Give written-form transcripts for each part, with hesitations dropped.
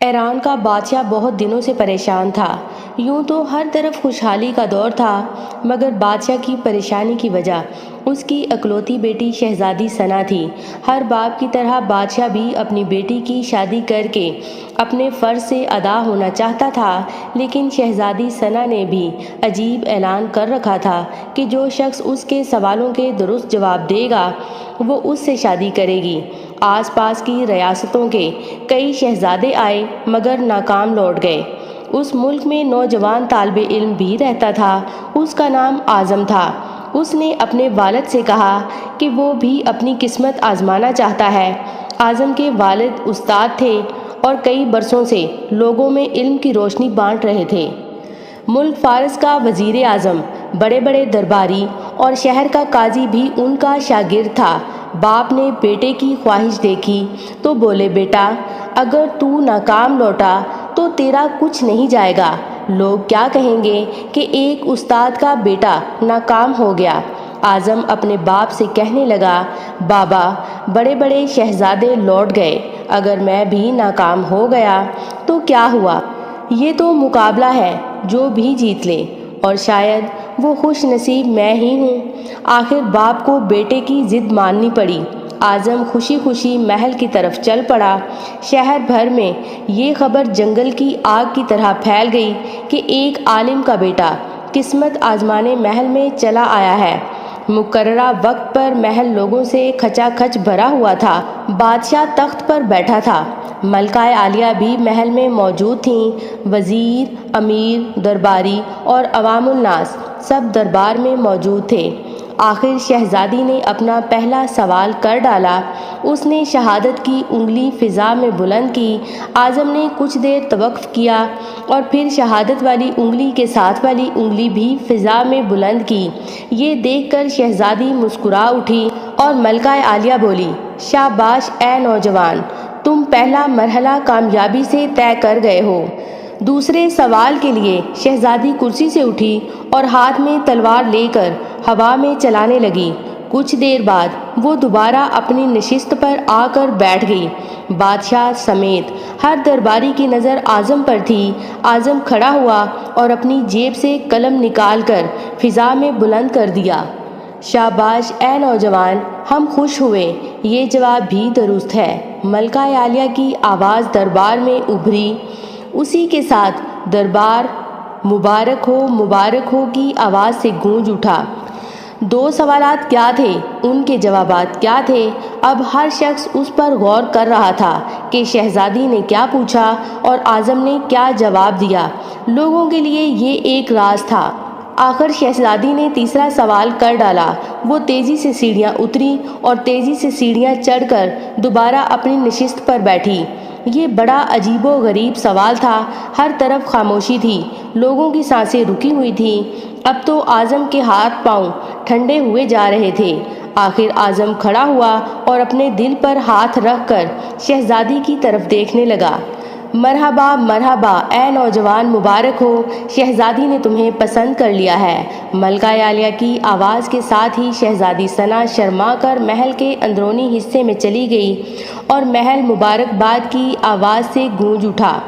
ایران کا بادشاہ بہت دنوں سے پریشان تھا۔ یوں تو ہر طرف خوشحالی کا دور تھا، مگر بادشاہ کی پریشانی کی وجہ اس کی اکلوتی بیٹی شہزادی ثنا تھی۔ ہر باپ کی طرح بادشاہ بھی اپنی بیٹی کی شادی کر کے اپنے فرض سے ادا ہونا چاہتا تھا، لیکن شہزادی ثنا نے بھی عجیب اعلان کر رکھا تھا کہ جو شخص اس کے سوالوں کے درست جواب دے گا وہ اس سے شادی کرے گی۔ آس پاس کی ریاستوں کے کئی شہزادے آئے مگر ناکام لوٹ گئے۔ اس ملک میں نوجوان طالب علم بھی رہتا تھا، اس کا نام اعظم تھا۔ اس نے اپنے والد سے کہا کہ وہ بھی اپنی قسمت آزمانا چاہتا ہے۔ اعظم کے والد استاد تھے اور کئی برسوں سے لوگوں میں علم کی روشنی بانٹ رہے تھے۔ ملک فارس کا وزیر اعظم، بڑے بڑے درباری اور شہر کا قاضی بھی ان کا شاگرد تھا۔ باپ نے بیٹے کی خواہش دیکھی تو بولے، بیٹا اگر تو ناکام لوٹا تو تیرا کچھ نہیں جائے گا۔ لوگ کیا کہیں گے کہ ایک استاد کا بیٹا ناکام ہو گیا۔ اعظم اپنے باپ سے کہنے لگا، بابا بڑے بڑے شہزادے لوٹ گئے، اگر میں بھی ناکام ہو گیا تو کیا ہوا؟ یہ تو مقابلہ ہے، جو بھی جیت لے، اور شاید وہ خوش نصیب میں ہی ہوں۔ آخر باپ کو بیٹے کی ضد ماننی پڑی۔ اعظم خوشی خوشی محل کی طرف چل پڑا۔ شہر بھر میں یہ خبر جنگل کی آگ کی طرح پھیل گئی کہ ایک عالم کا بیٹا قسمت آزمانے محل میں چلا آیا ہے۔ مقررہ وقت پر محل لوگوں سے کھچا کھچ بھرا ہوا تھا۔ بادشاہ تخت پر بیٹھا تھا، ملکہ عالیہ بھی محل میں موجود تھیں۔ وزیر، امیر، درباری اور عوام الناس سب دربار میں موجود تھے۔ آخر شہزادی نے اپنا پہلا سوال کر ڈالا۔ اس نے شہادت کی انگلی فضا میں بلند کی۔ اعظم نے کچھ دیر توقف کیا اور پھر شہادت والی انگلی کے ساتھ والی انگلی بھی فضا میں بلند کی۔ یہ دیکھ کر شہزادی مسکرا اٹھی اور ملکہ عالیہ بولی، شاباش اے نوجوان، تم پہلا مرحلہ کامیابی سے طے کر گئے ہو۔ دوسرے سوال کے لیے شہزادی کرسی سے اٹھی اور ہاتھ میں تلوار لے کر ہوا میں چلانے لگی۔ کچھ دیر بعد وہ دوبارہ اپنی نشست پر آ کر بیٹھ گئی۔ بادشاہ سمیت ہر درباری کی نظر اعظم پر تھی۔ اعظم کھڑا ہوا اور اپنی جیب سے قلم نکال کر فضا میں بلند کر دیا، شاباش اے نوجوان، ہم خوش ہوئے، یہ جواب بھی درست ہے۔ ملکہ عالیہ کی آواز دربار میں ابھری۔ اسی کے ساتھ دربار مبارک ہو کی آواز سے گونج اٹھا۔ دو سوالات کیا تھے، ان کے جوابات کیا تھے؟ اب ہر شخص اس پر غور کر رہا تھا کہ شہزادی نے کیا پوچھا اور اعظم نے کیا جواب دیا۔ لوگوں کے لیے یہ ایک راز تھا۔ آخر شہزادی نے تیسرا سوال کر ڈالا۔ وہ تیزی سے سیڑھیاں اتری اور تیزی سے سیڑھیاں چڑھ کر دوبارہ اپنی نشست پر بیٹھی۔ یہ بڑا عجیب و غریب سوال تھا۔ ہر طرف خاموشی تھی، لوگوں کی سانسیں رکی ہوئی تھیں۔ اب تو اعظم کے ہاتھ پاؤں ٹھنڈے ہوئے جا رہے تھے۔ آخر اعظم کھڑا ہوا اور اپنے دل پر ہاتھ رکھ کر شہزادی کی طرف دیکھنے لگا۔ مرحبا مرحبا اے نوجوان، مبارک ہو، شہزادی نے تمہیں پسند کر لیا ہے۔ ملکہ عالیہ کی آواز کے ساتھ ہی شہزادی ثنا شرما کر محل کے اندرونی حصے میں چلی گئی اور محل مبارکباد کی آواز سے گونج اٹھا۔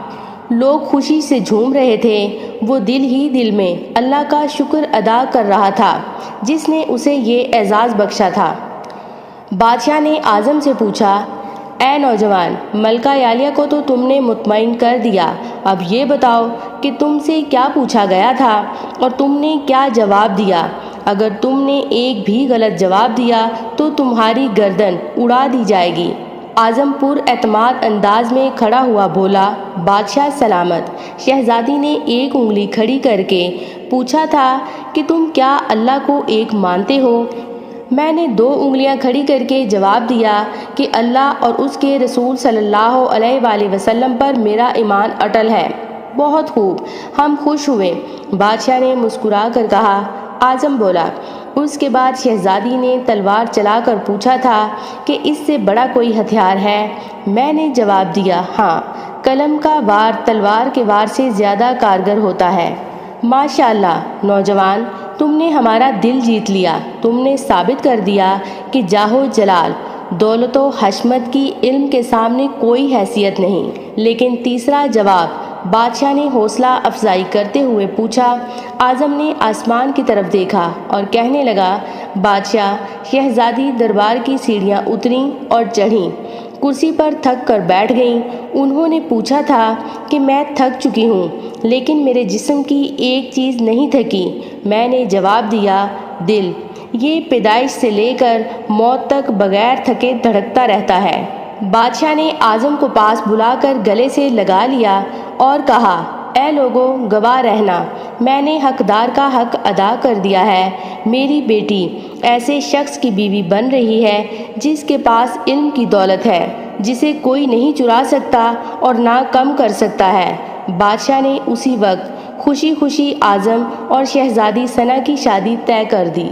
لوگ خوشی سے جھوم رہے تھے۔ وہ دل ہی دل میں اللہ کا شکر ادا کر رہا تھا جس نے اسے یہ اعزاز بخشا تھا۔ بادشاہ نے اعظم سے پوچھا، اے نوجوان، ملکہ عالیہ کو تو تم نے مطمئن کر دیا، اب یہ بتاؤ کہ تم سے کیا پوچھا گیا تھا اور تم نے کیا جواب دیا؟ اگر تم نے ایک بھی غلط جواب دیا تو تمہاری گردن اڑا دی جائے گی۔ اعظم پر اعتماد انداز میں کھڑا ہوا بولا، بادشاہ سلامت۔ شہزادی نے ایک انگلی کھڑی کر کے پوچھا تھا کہ تم کیا اللہ کو ایک مانتے ہو؟ میں نے دو انگلیاں کھڑی کر کے جواب دیا کہ اللہ اور اس کے رسول صلی اللہ علیہ وآلہ وسلم پر میرا ایمان اٹل ہے۔ بہت خوب، ہم خوش ہوئے، بادشاہ نے مسکرا کر کہا۔ اعظم بولا، اس کے بعد شہزادی نے تلوار چلا کر پوچھا تھا کہ اس سے بڑا کوئی ہتھیار ہے؟ میں نے جواب دیا، ہاں، قلم کا وار تلوار کے وار سے زیادہ کارگر ہوتا ہے۔ ماشاءاللہ نوجوان، تم نے ہمارا دل جیت لیا۔ تم نے ثابت کر دیا کہ جاہ و جلال دولت و حشمت کی علم کے سامنے کوئی حیثیت نہیں۔ لیکن تیسرا جواب بادشاہ نے حوصلہ افزائی کرتے ہوئے پوچھا۔ اعظم نے آسمان کی طرف دیکھا اور کہنے لگا، بادشاہ، شہزادی دربار کی سیڑھیاں اتریں اور چڑھیں، کرسی پر تھک کر بیٹھ گئیں۔ انہوں نے پوچھا تھا کہ میں تھک چکی ہوں، لیکن میرے جسم کی ایک چیز نہیں تھکی۔ میں نے جواب دیا، دل۔ یہ پیدائش سے لے کر موت تک بغیر تھکے دھڑکتا رہتا ہے۔ بادشاہ نے اعظم کو پاس بلا کر گلے سے لگا لیا اور کہا، اے لوگو، گواہ رہنا، میں نے حقدار کا حق ادا کر دیا ہے۔ میری بیٹی ایسے شخص کی بیوی بن رہی ہے جس کے پاس علم کی دولت ہے، جسے کوئی نہیں چرا سکتا اور نہ کم کر سکتا ہے۔ بادشاہ نے اسی وقت خوشی خوشی اعظم اور شہزادی ثنا کی شادی طے کر دی۔